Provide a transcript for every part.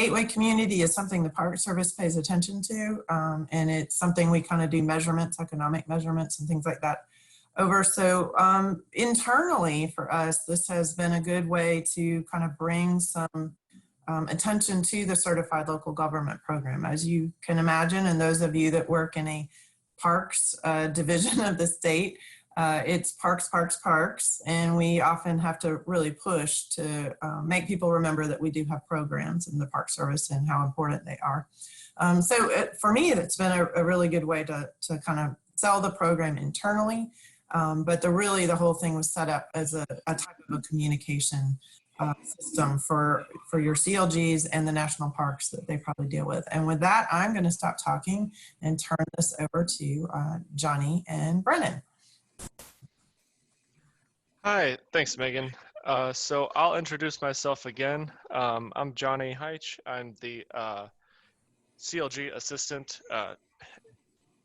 gateway community is something the Park Service pays attention to, and it's something we kind of do measurements, economic measurements and things like that over. So internally for us, this has been a good way to kind of bring some attention to the Certified Local Government Program. As you can imagine, and those of you that work in a parks division of the state, it's parks, parks, parks, and we often have to really push to make people remember that we do have programs in the Park Service and how important they are. For me, it's been a really good way to kind of sell the program internally, but the whole thing was set up as a type of a communication system for your CLGs and the national parks that they probably deal with. And with that, I'm going to stop talking and turn this over to Johnny and Brennan. Hi, thanks, Megan. So I'll introduce myself again. I'm Johnny Heitch. I'm the CLG assistant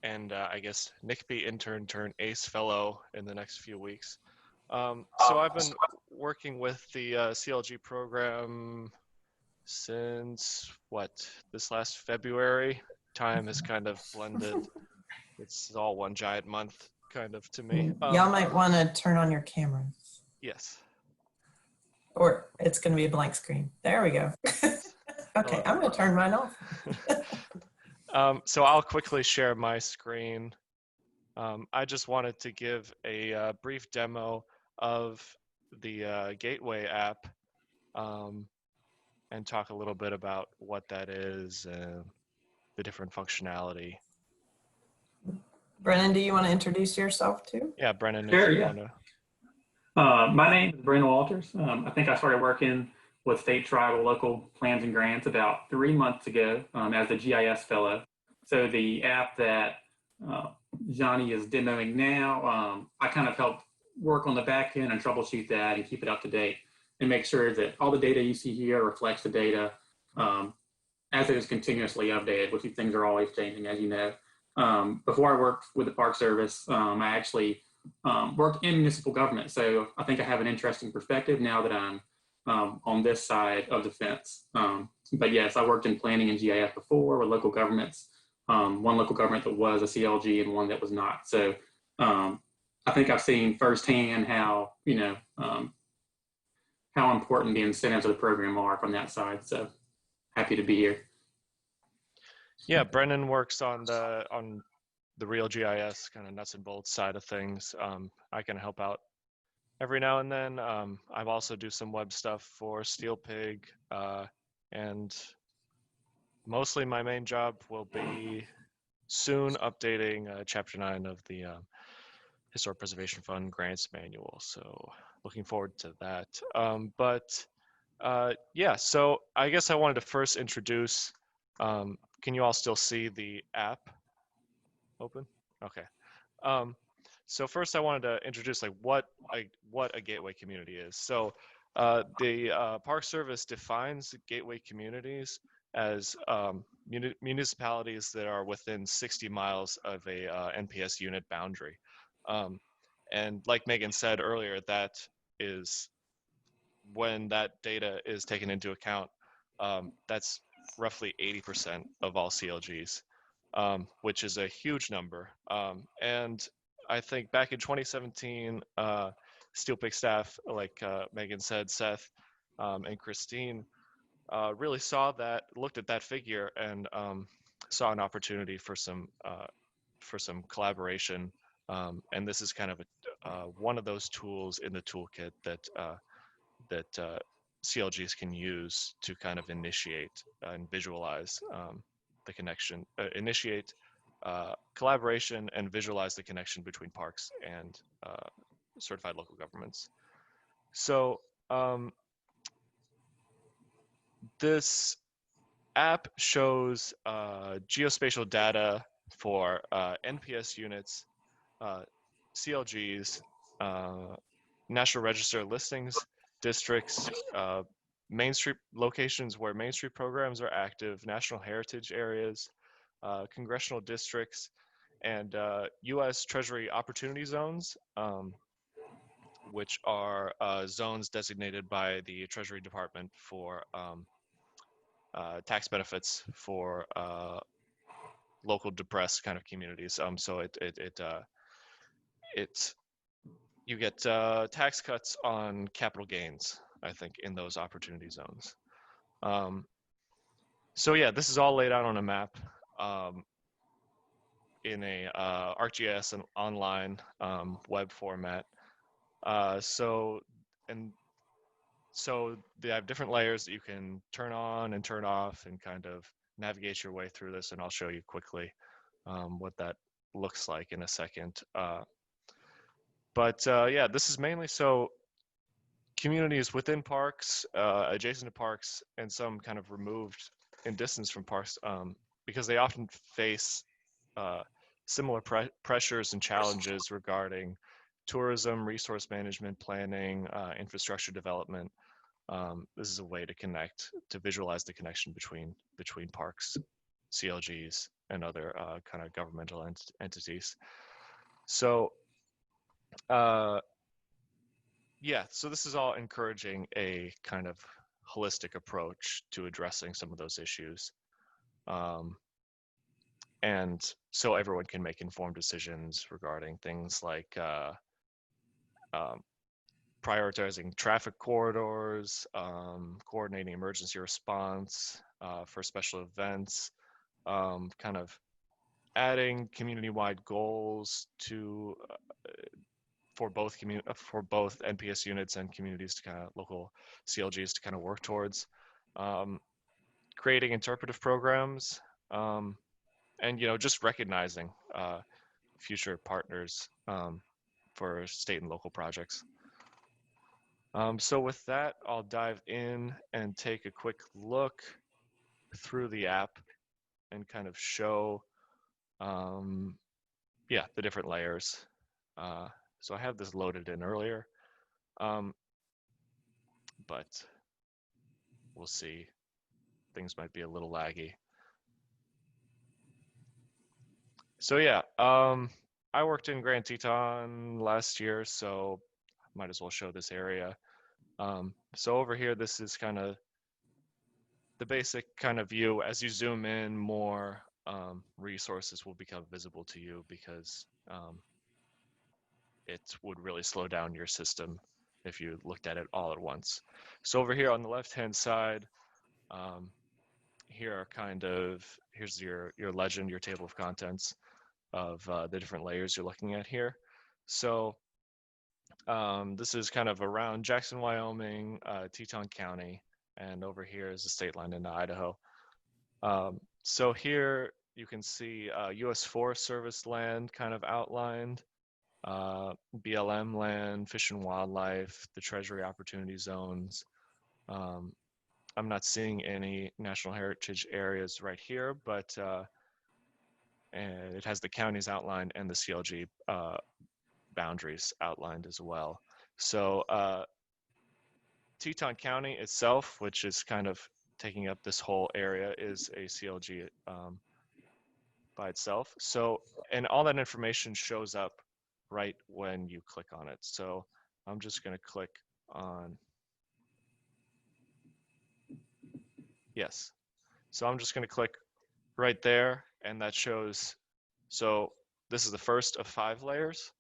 and I guess NICP intern turned ACE fellow in the next few weeks. So I've been working with the CLG program since, this last February. Time has kind of blended. It's all one giant month, kind of, to me. Y'all might want to turn on your cameras. Yes. Or it's going to be a blank screen. There we go. Okay, I'm going to turn mine off. So I'll quickly share my screen. I just wanted to give a brief demo of the Gateway app and talk a little bit about what that is and the different functionality. Brennan, do you want to introduce yourself too? Yeah, Brennan. Sure, yeah. My name is Brennan Walters. I think I started working with state, tribal, local plans and grants about 3 months ago as a GIS fellow. So the app that Johnny is demoing now, I kind of helped work on the back end and troubleshoot that and keep it up to date and make sure that all the data you see here reflects the data as it is continuously updated, which things are always changing, as you know. Before I worked with the Park Service, I actually worked in municipal government. So I think I have an interesting perspective now that I'm on this side of the fence. But yes, I worked in planning and GIS before with local governments. One local government that was a CLG and one that was not. So I think I've seen firsthand how, how important the incentives of the program are from that side. So happy to be here. Yeah, Brennan works on the real GIS kind of nuts and bolts side of things. I can help out every now and then. I also do some web stuff for SteelPig, and mostly my main job will be soon updating Chapter 9 of the Historic Preservation Fund Grants Manual. So looking forward to that. Yeah, so I guess I wanted to first introduce, can you all still see the app open? Okay. So first I wanted to introduce what a gateway community is. So the Park Service defines gateway communities as municipalities that are within 60 miles of a NPS unit boundary. And like Megan said earlier, that is when that data is taken into account, that's roughly 80% of all CLGs, which is a huge number. And I think back in 2017, SteelPig staff, like Megan said, Seth and Christine, really looked at that figure and saw an opportunity for some collaboration. And this is kind of one of those tools in the toolkit that CLGs can use to kind of initiate and visualize the connection, initiate collaboration and visualize the connection between parks and certified local governments. So this app shows geospatial data for NPS units, CLGs, National Register listings, districts, Main Street locations where Main Street programs are active, national heritage areas, congressional districts, and U.S. Treasury Opportunity Zones, which are zones designated by the Treasury Department for tax benefits for local depressed kind of communities. So you get tax cuts on capital gains, I think, in those opportunity zones. So yeah, this is all laid out on a map in a ArcGIS and online web format. So they have different layers that you can turn on and turn off and kind of navigate your way through this, and I'll show you quickly what that looks like in a second. But yeah, this is mainly so communities within parks, adjacent to parks, and some kind of removed in distance from parks, because they often face similar pressures and challenges regarding tourism, resource management, planning, infrastructure development. This is a way to connect, to visualize the connection between parks, CLGs, and other kind of governmental entities. So yeah, so this is all encouraging a kind of holistic approach to addressing some of those issues. And so everyone can make informed decisions regarding things like prioritizing traffic corridors, coordinating emergency response for special events, kind of adding community-wide goals to for both NPS units and communities to kind of local CLGs to kind of work towards, creating interpretive programs, and just recognizing future partners for state and local projects. So with that, I'll dive in and take a quick look through the app and kind of show, yeah, the different layers. So I have this loaded in earlier, but we'll see. Things might be a little laggy. So yeah, I worked in Grand Teton last year, so might as well show this area. So over here, this is kind of the basic kind of view. As you zoom in, more resources will become visible to you because it would really slow down your system if you looked at it all at once. So over here on the left-hand side, here are here's your legend, your table of contents of the different layers you're looking at here. So this is kind of around Jackson, Wyoming, Teton County, and over here is the state line into Idaho. So here you can see U.S. Forest Service land kind of outlined, BLM land, Fish and Wildlife, the Treasury Opportunity Zones. I'm not seeing any National Heritage areas right here, but and it has the counties outlined and the CLG boundaries outlined as well. So Teton County itself, which is kind of taking up this whole area, is a CLG by itself. So, and all that information shows up right when you click on it. So I'm just going to click on, yes. So I'm just going to click right there, and that shows, so this is the first of 5 layers.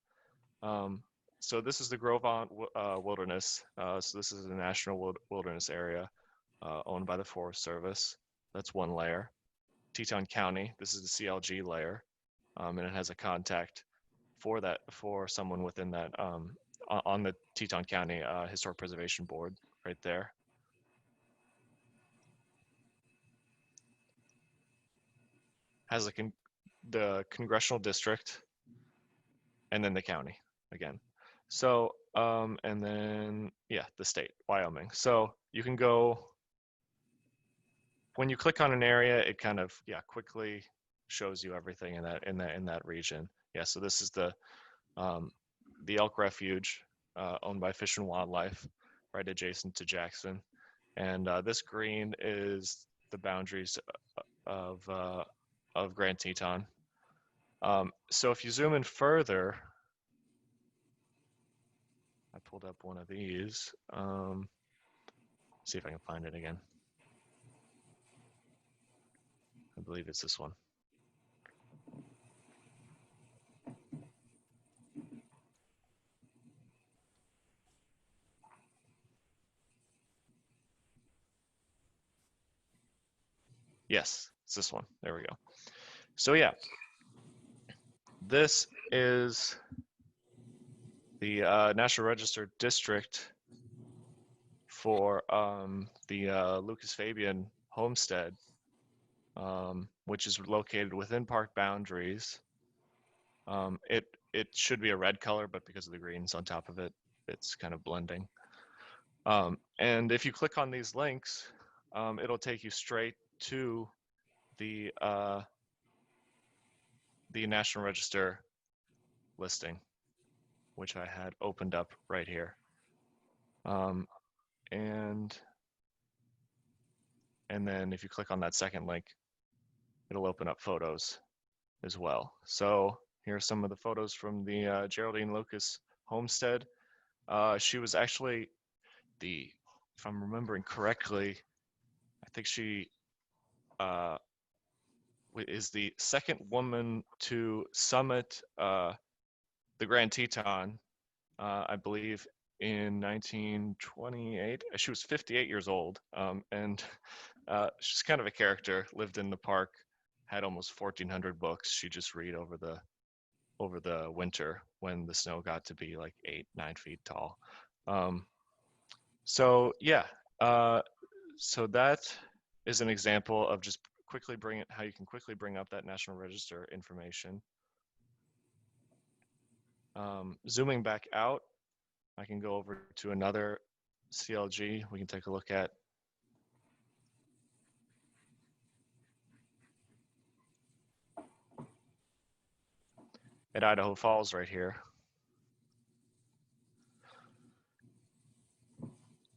So this is the Grovant Wilderness. So this is a national wilderness area owned by the Forest Service. That's one layer. Teton County, this is the CLG layer, and it has a contact for someone within that on the Teton County Historic Preservation Board right there. Has the congressional district, and then the county again. So, and then, yeah, the state, Wyoming. So you can go, when you click on an area, it kind of, yeah, quickly shows you everything in that region. Yeah, so this is the elk refuge owned by Fish and Wildlife, right adjacent to Jackson. And this green is the boundaries of Grand Teton. So if you zoom in further, I pulled up one of these. See if I can find it again. believe it's this one. Yes, it's this one. There we go. So yeah, this is the National Register district for the Lucas Fabian homestead, which is located within park boundaries. It should be a red color, but because of the greens on top of it, it's kind of blending. And if you click on these links, it'll take you straight to the National Register listing, which I had opened up right here. And then if you click on that second link, it'll open up photos as well. So here are some of the photos from the Geraldine Lucas homestead. She was actually if I'm remembering correctly, I think she is the second woman to summit the Grand Teton, I believe, in 1928. She was 58 years old, and she's kind of a character. Lived in the park, had almost 1,400 books. She just read over the winter when the snow got to be like 8-9 feet tall. So yeah, so that is an example of just how you can quickly bring up that National Register information. Zooming back out, I can go over to another CLG. We can take a look at Idaho Falls right here.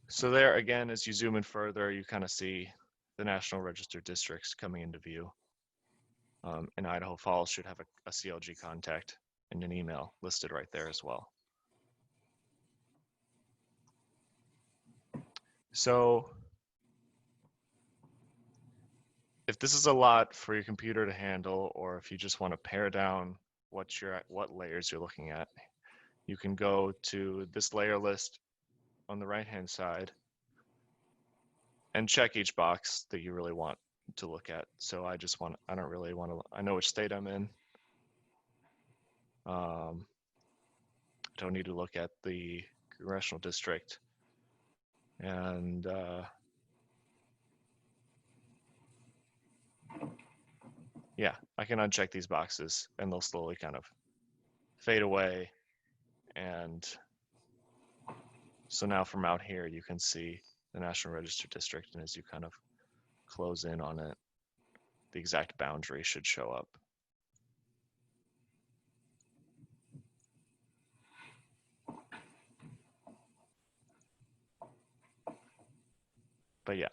So there again, as you zoom in further, you kind of see the National Register districts coming into view. And Idaho Falls should have a CLG contact and an email listed right there as well. So if this is a lot for your computer to handle, or if you just want to pare down what layers you're looking at, you can go to this layer list on the right-hand side and check each box that you really want to look at. So I don't really want to, I know which state I'm in. I don't need to look at the congressional district. And yeah, I can uncheck these boxes and they'll slowly kind of fade away. And so now from out here, you can see the National Register district. And as you kind of close in on it, the exact boundary should show up. But yeah.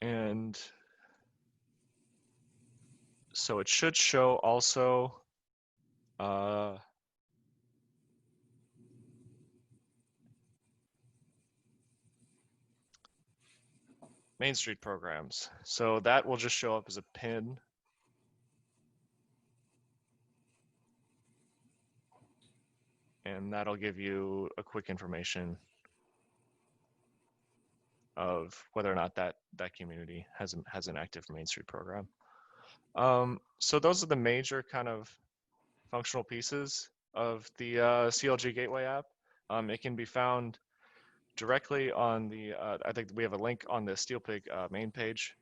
And so it should show also Main Street programs. So that will just show up as a pin. And that'll give you a quick information of whether or not that community has an active Main Street program. So those are the major kind of functional pieces of the CLG Gateway app. It can be found directly on the, I think we have a link on the SteelPig main page,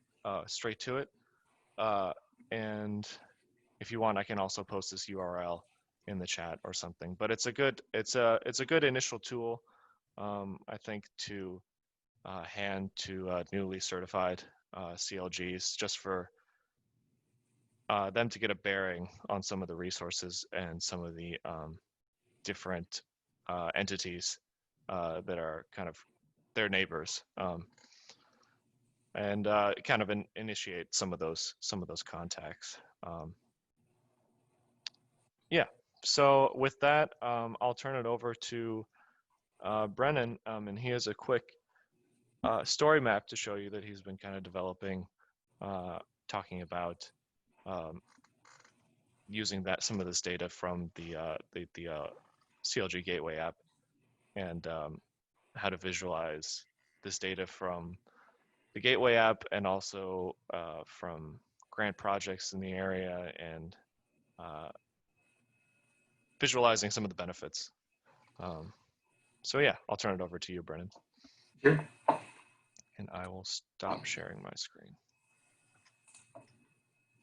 straight to it. And if you want, I can also post this URL in the chat or something. But it's a good initial tool, I think, to hand to newly certified CLGs, just for them to get a bearing on some of the resources and some of the different entities that are kind of their neighbors, and kind of initiate some of those contacts. Yeah. So with that, I'll turn it over to Brennan, and he has a quick story map to show you that he's been kind of developing, talking about using some of this data from the CLG Gateway app, and how to visualize this data from the Gateway app, and also from grant projects in the area, and visualizing some of the benefits. So yeah, I'll turn it over to you, Brennan. Sure. And I will stop sharing my screen.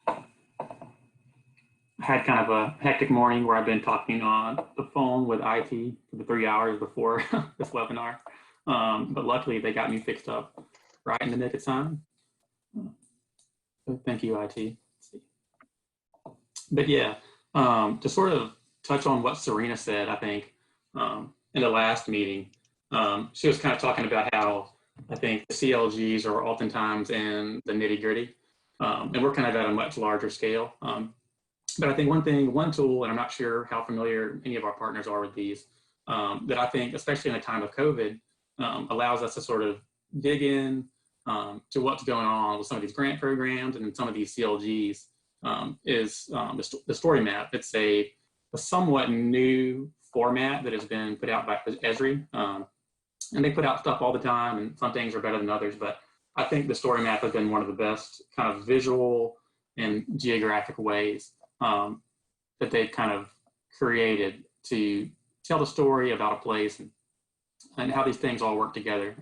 I had kind of a hectic morning where I've been talking on the phone with IT for the 3 hours before this webinar. But luckily they got me fixed up right in the nick of time. So thank you, IT. But yeah, to sort of touch on what Serena said, I think, in the last meeting, she was kind of talking about how I think the CLGs are oftentimes in the nitty gritty, and we're kind of at a much larger scale. But I think one tool, and I'm not sure how familiar any of our partners are with these, that I think, especially in a time of COVID, allows us to sort of dig in to what's going on with some of these grant programs and some of these CLGs, is the story map. It's a somewhat new format that has been put out by Esri. And they put out stuff all the time, and some things are better than others, but I think the story map has been one of the best kind of visual and geographic ways that they've kind of created to tell the story about a place and how these things all work together.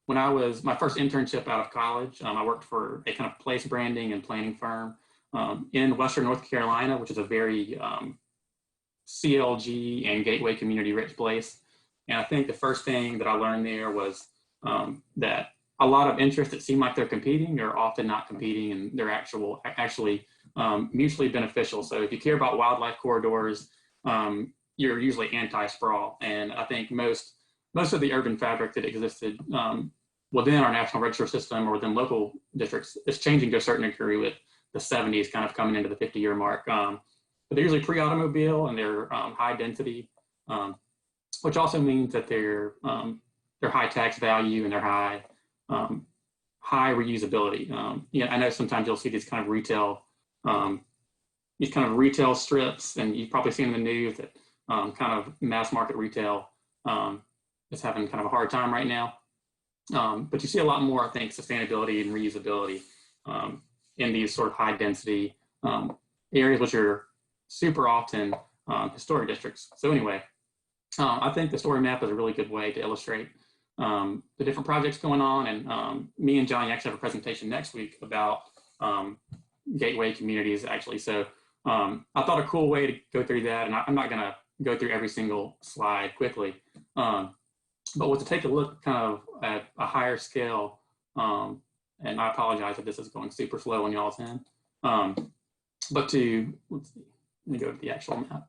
When I was my first internship out of college, I worked for a kind of place branding and planning firm in Western North Carolina, which is a very CLG and gateway community rich place. And I think the first thing that I learned there was that a lot of interests that seem like they're competing are often not competing, and they're actually mutually beneficial. So if you care about wildlife corridors, you're usually anti-sprawl. And I think most of the urban fabric that existed within our national register system or within local districts is changing to a certain degree, with the 70s kind of coming into the 50-year mark. But they're usually pre-automobile, and they're high density, which also means that they're high tax value, and they're high reusability. Yeah, I know sometimes you'll see these kind of retail strips, and you've probably seen in the news that kind of mass market retail is having kind of a hard time right now. But you see a lot more, I think, sustainability and reusability in these sort of high density areas, which are super often historic districts. So anyway, I think the story map is a really good way to illustrate the different projects going on. And me and Johnny actually have a presentation next week about gateway communities, actually. So I thought a cool way to go through that, and I'm not going to go through every single slide quickly, but to take a look kind of at a higher scale, and I apologize if this is going super slow on y'all's end, but to, let's see, let me go to the actual map.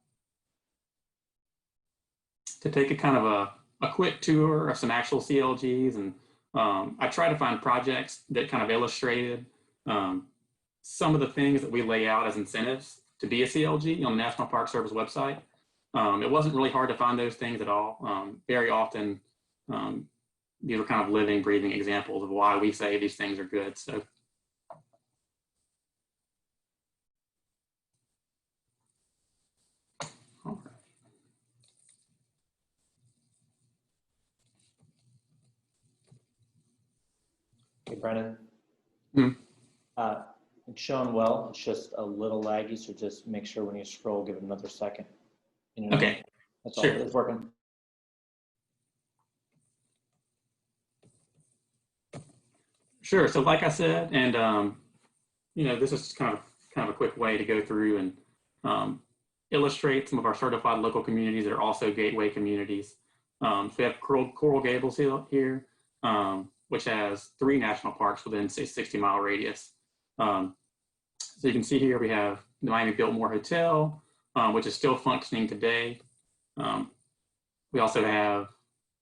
To take a kind of a quick tour of some actual CLGs, and I try to find projects that kind of illustrated some of the things that we lay out as incentives to be a CLG on the National Park Service website. It wasn't really hard to find those things at all. Very often, these are kind of living, breathing examples of why we say these things are good. So. All right. Hey, Brennan. Hmm. It's showing well. It's just a little laggy, so just make sure when you scroll, give it another second. You know, Okay. that's Sure. all. It's working. Sure. So, like I said, and this is kind of a quick way to go through and illustrate some of our certified local communities that are also gateway communities. So we have Coral Gables here, which has 3 national parks within a 60-mile radius. So you can see here we have the Miami Biltmore Hotel, which is still functioning today. We also have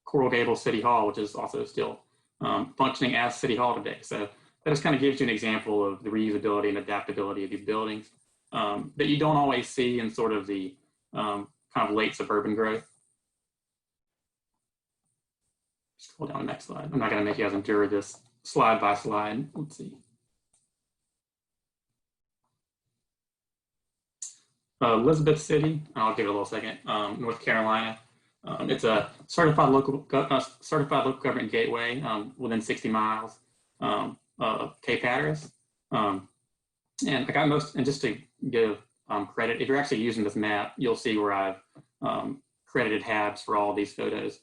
Coral Gables City Hall, which is also still functioning as City Hall today. So that just kind of gives you an example of the reusability and adaptability of these buildings that you don't always see in sort of the kind of late suburban growth. scroll down the next slide. I'm not going to make you guys endure this slide by slide. Let's see. Elizabeth City, I'll give it a little second, North Carolina. It's a certified local government gateway within 60 miles of Cape Hatteras. And I got and just to give credit, if you're actually using this map, you'll see where I've credited HABs for all these photos.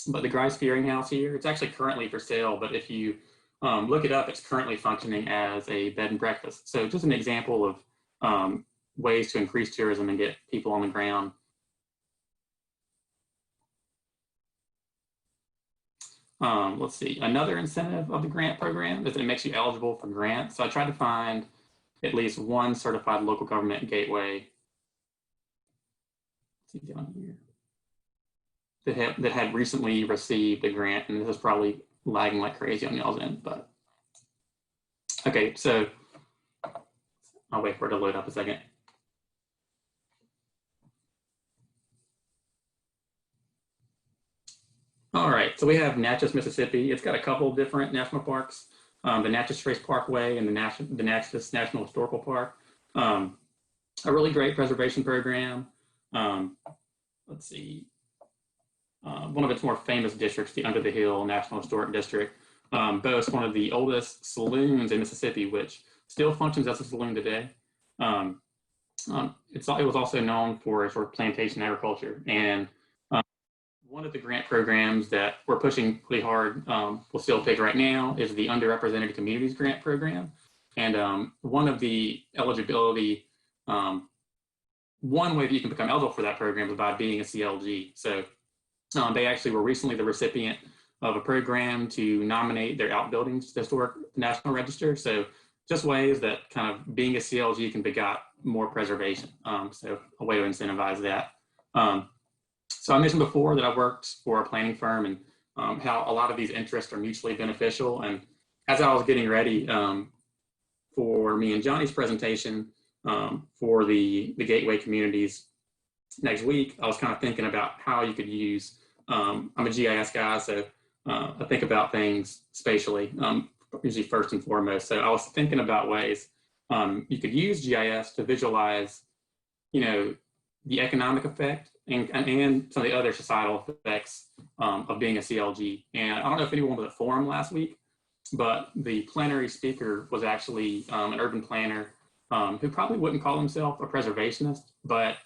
But the Grice Fearing House here, it's actually currently for sale, but if you look it up, it's currently functioning as a bed and breakfast. So just an example of ways to increase tourism and get people on the ground. Let's see, another incentive of the grant program is that it makes you eligible for grants. So I tried to find at least one certified local government gateway. Let's see down here. That had recently received a grant, and this is probably lagging like crazy on y'all's end, but okay, so I'll wait for it to load up a second. All right, so we have Natchez, Mississippi. It's got a couple of different national parks, the Natchez Trace Parkway and the Natchez National Historical Park. A really great preservation program. Let's see. One of its more famous districts, the Under the Hill National Historic District, boasts one of the oldest saloons in Mississippi, which still functions as a saloon today. It was also known for sort of plantation agriculture. And one of the grant programs that we're pushing pretty hard, we'll still pick right now, is the Underrepresented Communities Grant Program. And one of the eligibility, one way that you can become eligible for that program is by being a CLG. So they actually were recently the recipient of a program to nominate their outbuildings to the Historic National Register. So just ways that kind of being a CLG can beget more preservation. So a way to incentivize that. So I mentioned before that I worked for a planning firm and how a lot of these interests are mutually beneficial. And as I was getting ready for me and Johnny's presentation for the Gateway communities next week, I was kind of thinking about how you could use, I'm a GIS guy, so I think about things spatially, usually first and foremost. So I was thinking about ways you could use GIS to visualize, the economic effect and some of the other societal effects of being a CLG. And I don't know if anyone was at Forum last week, but the plenary speaker was actually an urban planner who probably wouldn't call himself a preservationist, but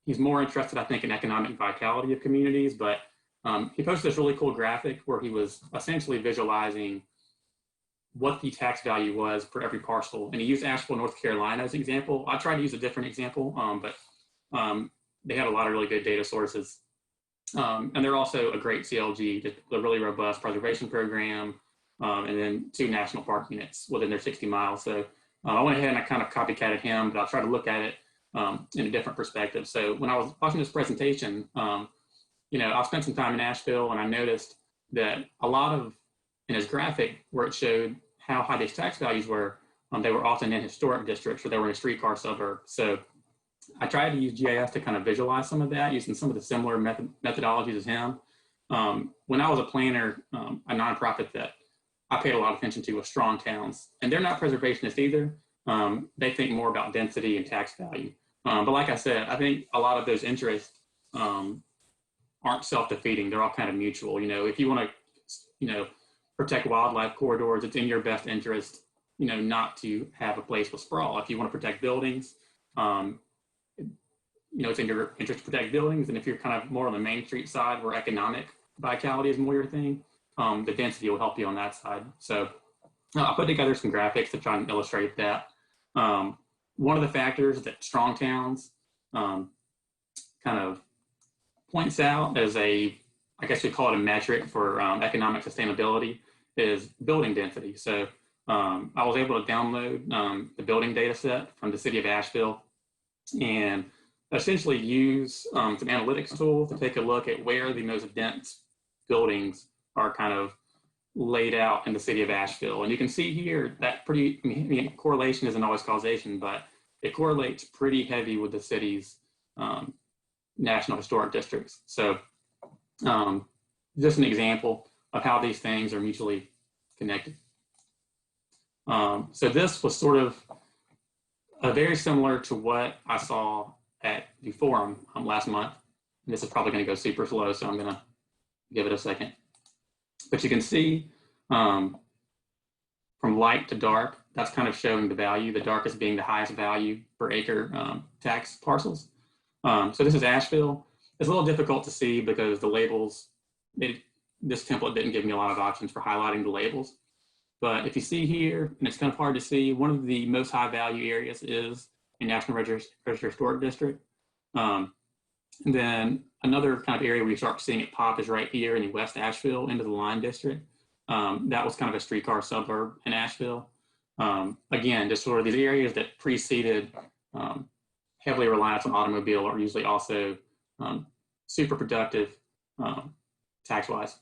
he's more interested, I think, in economic vitality of communities. But he posted this really cool graphic where he was essentially visualizing what the tax value was for every parcel. And he used Asheville, North Carolina as an example. I tried to use a different example, but they had a lot of really good data sources. And they're also a great CLG, just a really robust preservation program, and then 2 national park units within their 60 miles. So I went ahead and I kind of copycatted him, but I'll try to look at it in a different perspective. So when I was watching this presentation, I spent some time in Asheville and I noticed that a lot of, in his graphic where it showed how high these tax values were, they were often in historic districts or they were in a streetcar suburb. So I tried to use GIS to kind of visualize some of that using some of the similar methodologies as him. When I was a planner, a nonprofit that I paid a lot of attention to was Strong Towns, and they're not preservationists either. They think more about density and tax value. But like I said, I think a lot of those interests aren't self-defeating. They're all kind of mutual. If you want to, protect wildlife corridors, it's in your best interest, not to have a place with sprawl. If you want to protect buildings, it's in your interest to protect buildings. And if you're kind of more on the Main Street side where economic vitality is more your thing, the density will help you on that side. So I put together some graphics to try and illustrate that. One of the factors that Strong Towns kind of points out as I guess we call it a metric for economic sustainability, is building density. So I was able to download the building data set from the city of Asheville and essentially use some analytics tools to take a look at where the most dense buildings are kind of laid out in the city of Asheville. And you can see here that correlation isn't always causation, but it correlates pretty heavy with the city's national historic districts. So just an example of how these things are mutually connected. So this was sort of very similar to what I saw at the forum last month. And this is probably going to go super slow, so I'm going to give it a second. But you can see from light to dark, that's kind of showing the value, the darkest being the highest value per acre tax parcels. So this is Asheville. It's a little difficult to see because the labels, this template didn't give me a lot of options for highlighting the labels. But if you see here, and it's kind of hard to see, one of the most high value areas is a National Register Historic District. And then another kind of area where you start seeing it pop is right here in the West Asheville into the Line District. That was kind of a streetcar suburb in Asheville. Again, just sort of these areas that preceded heavily reliance on automobile are usually also super productive tax-wise.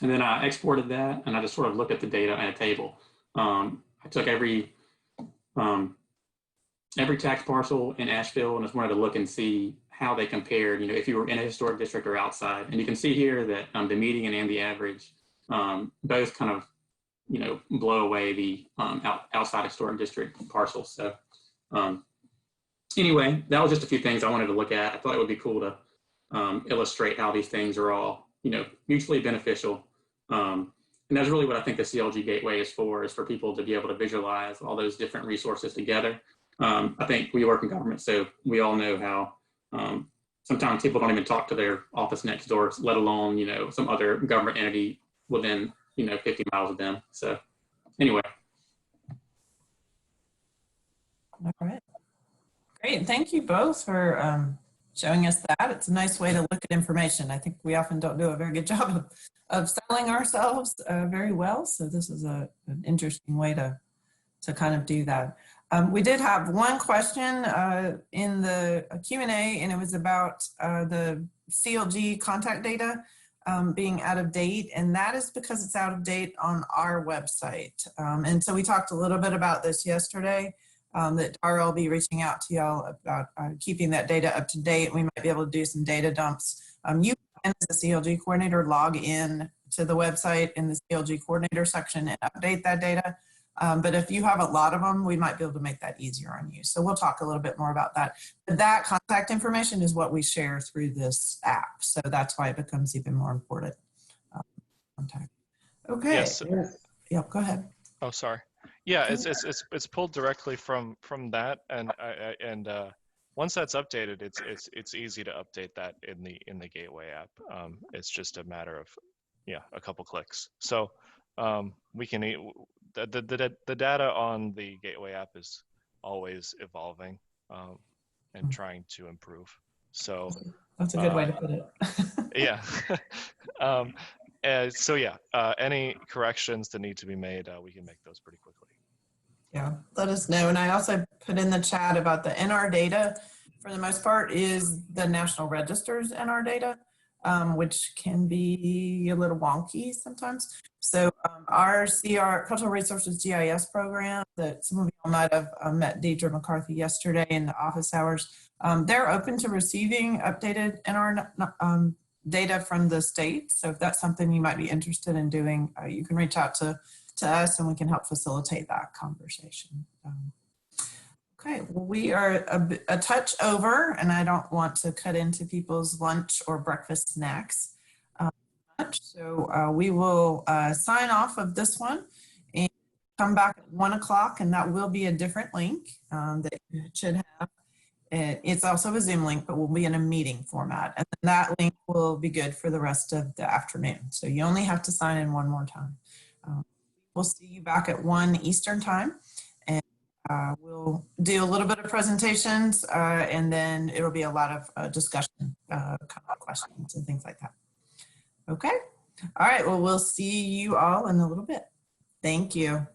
And then I exported that, and I just sort of looked at the data in a table. I took every tax parcel in Asheville and just wanted to look and see how they compared, if you were in a historic district or outside. And you can see here that the median and the average both kind of, blow away the outside historic district parcels. So anyway, that was just a few things I wanted to look at. I thought it would be cool to illustrate how these things are all, mutually beneficial. And that's really what I think the CLG Gateway is for people to be able to visualize all those different resources together. I think we work in government, so we all know how sometimes people don't even talk to their office next door, let alone, some other government entity within, 50 miles of them. So anyway. All right. Great. Thank you both for showing us that. It's a nice way to look at information. I think we often don't do a very good job of selling ourselves very well. So this is an interesting way to kind of do that. We did have one question in the Q&A, and it was about the CLG contact data being out of date, and that is because it's out of date on our website. And so we talked a little bit about this yesterday, that Dara will be reaching out to y'all about keeping that data up to date. We might be able to do some data dumps. You can, as the CLG coordinator, log in to the website in the CLG coordinator section and update that data. But if you have a lot of them, we might be able to make that easier on you. So we'll talk a little bit more about that. But that contact information is what we share through this app. So that's why it becomes even more important. Contact. Okay. Yes. Yeah, go ahead. Oh, sorry. Yeah, it's pulled directly from that, and once that's updated, it's easy to update that in the Gateway app. It's just a matter of a couple clicks. So we can the data on the Gateway app is always evolving and trying to improve. So that's a good way to put it. Yeah. So any corrections that need to be made, we can make those pretty quickly. Yeah, let us know. And I also put in the chat about the NR data. For the most part, is the National Register's NR data, which can be a little wonky sometimes. So our Cultural Resources GIS program that some of you might have met Deidre McCarthy yesterday in the office hours, they're open to receiving updated NR data from the state. So if that's something you might be interested in doing, you can reach out to us and we can help facilitate that conversation. Okay, well, we are a touch over, and I don't want to cut into people's lunch or breakfast snacks. So we will sign off of this one and come back at 1 o'clock, and that will be a different link that you should have. It's also a Zoom link, but will be in a meeting format. And then that link will be good for the rest of the afternoon. So you only have to sign in one more time. We'll see you back at 1 Eastern time. And we'll do a little bit of presentations, and then it'll be a lot of discussion, questions and things like that. Okay. All right. Well, we'll see you all in a little bit. Thank you.